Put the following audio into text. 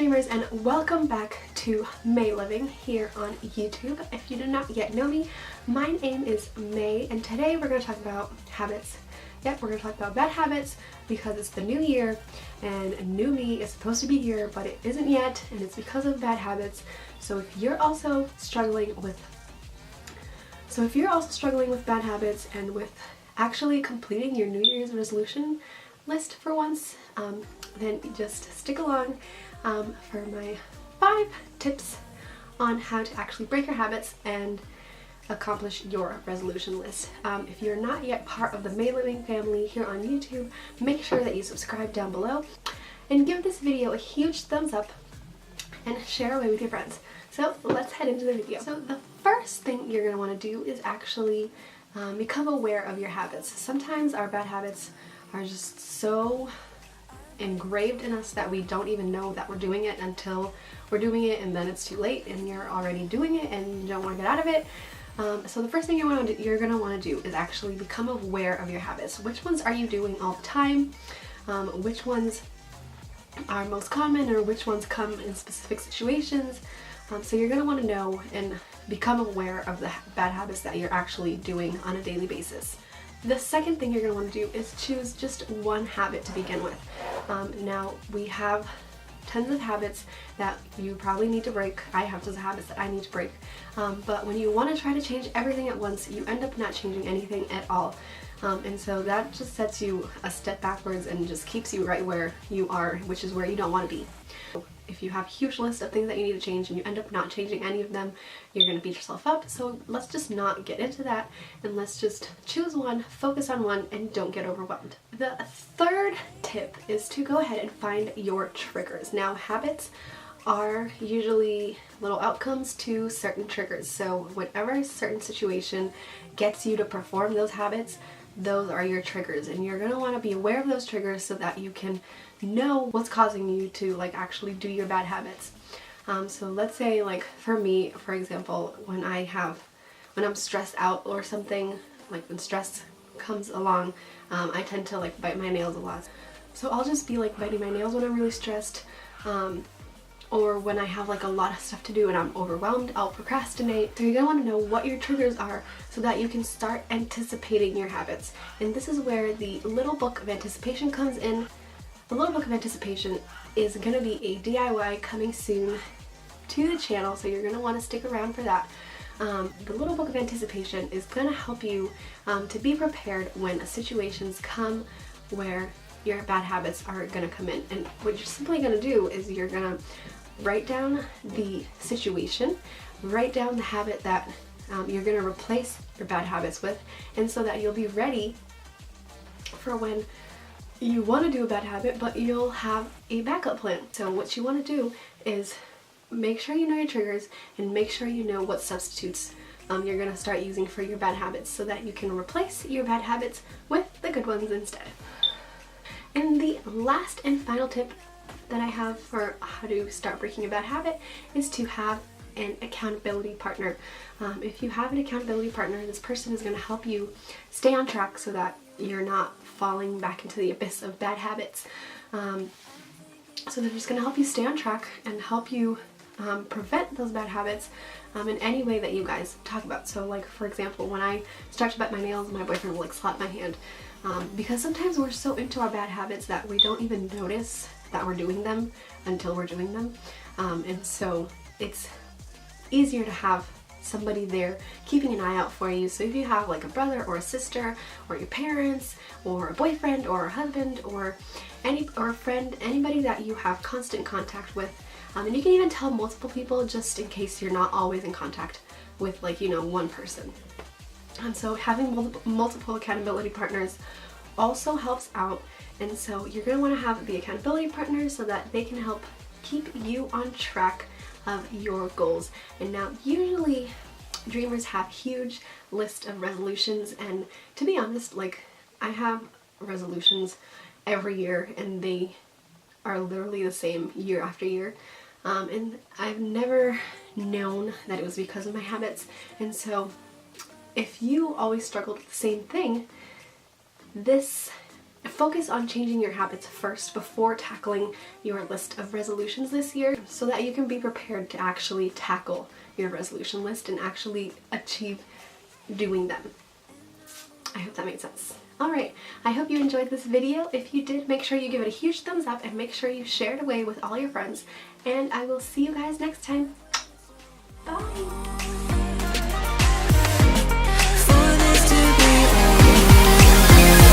dreamers, and welcome back to May Living here on YouTube. If you do not yet know me, my name is May, and today we're going to talk about habits. Yep, we're going to talk about bad habits because it's the new year and new me is supposed to be here, but it isn't yet, and it's because of bad habits. So if you're also struggling with bad habits and with actually completing your New Year's resolution list for once, then just stick along for my 5 tips on how to actually break your habits and accomplish your resolution list. If you're not yet part of the May Living family here on YouTube, make sure that you subscribe down below and give this video a huge thumbs up and share away with your friends. So let's head into the video. So the first thing you're going to want to do is actually become aware of your habits. Sometimes our bad habits are just so engraved in us that we don't even know that we're doing it until we're doing it, and then it's too late and you're already doing it and you don't want to get out of it. So the first thing you're going to want to do is actually become aware of your habits. Which ones are you doing all the time? Which ones are most common, or which ones come in specific situations? So you're going to want to know and become aware of the bad habits that you're actually doing on a daily basis. The second thing you're going to want to do is choose just one habit to begin with. Now, we have tons of habits that you probably need to break. I have tons of habits that I need to break. But when you want to try to change everything at once, you end up not changing anything at all. And so that just sets you a step backwards and just keeps you right where you are, which is where you don't want to be. If you have a huge list of things that you need to change and you end up not changing any of them, you're going to beat yourself up. So let's just not get into that, and let's just choose one, focus on one, and don't get overwhelmed. The third tip is to go ahead and find your triggers. Now, habits are usually little outcomes to certain triggers. So whatever certain situation gets you to perform those habits, those are your triggers, and you're going to want to be aware of those triggers so that you can know what's causing you to actually do your bad habits. So let's say, for me, for example, when I'm stressed out or something, when stress comes along, I tend to bite my nails a lot. So I'll just be biting my nails when I'm really stressed, or when I have a lot of stuff to do and I'm overwhelmed, I'll procrastinate. So you're gonna want to know what your triggers are so that you can start anticipating your habits. And this is where the Little Book of Anticipation comes in. The Little Book of Anticipation is going to be a DIY coming soon to the channel, so you're going to want to stick around for that. The Little Book of Anticipation is going to help you to be prepared when situations come where your bad habits are going to come in. And what you're simply going to do is you're going to write down the situation, write down the habit that you're going to replace your bad habits with, and so that you'll be ready for when you want to do a bad habit, but you'll have a backup plan. So what you want to do is make sure you know your triggers and make sure you know what substitutes you're going to start using for your bad habits so that you can replace your bad habits with the good ones instead. And the last and final tip that I have for how to start breaking a bad habit is to have an accountability partner. If you have an accountability partner, this person is going to help you stay on track so that you're not falling back into the abyss of bad habits. So they're just going to help you stay on track and help you prevent those bad habits in any way that you guys talk about. So for example, when I start to bite my nails, my boyfriend will slap my hand. Because sometimes we're so into our bad habits that we don't even notice that we're doing them until we're doing them. And so it's easier to have somebody there keeping an eye out for you. So if you have a brother or a sister or your parents or a boyfriend or a husband or a friend, anybody that you have constant contact with, and you can even tell multiple people just in case you're not always in contact with one person. And so having multiple accountability partners also helps out. And so you're going to want to have the accountability partners so that they can help keep you on track of your goals. And now usually dreamers have huge list of resolutions, and to be honest, I have resolutions every year and they are literally the same year after year, and I've never known that it was because of my habits. And so if you always struggle with the same thing, this focus on changing your habits first before tackling your list of resolutions this year, so that you can be prepared to actually tackle your resolution list and actually achieve doing them. I hope that made sense. Alright, I hope you enjoyed this video. If you did, make sure you give it a huge thumbs up and make sure you share it away with all your friends. And I will see you guys next time. Bye!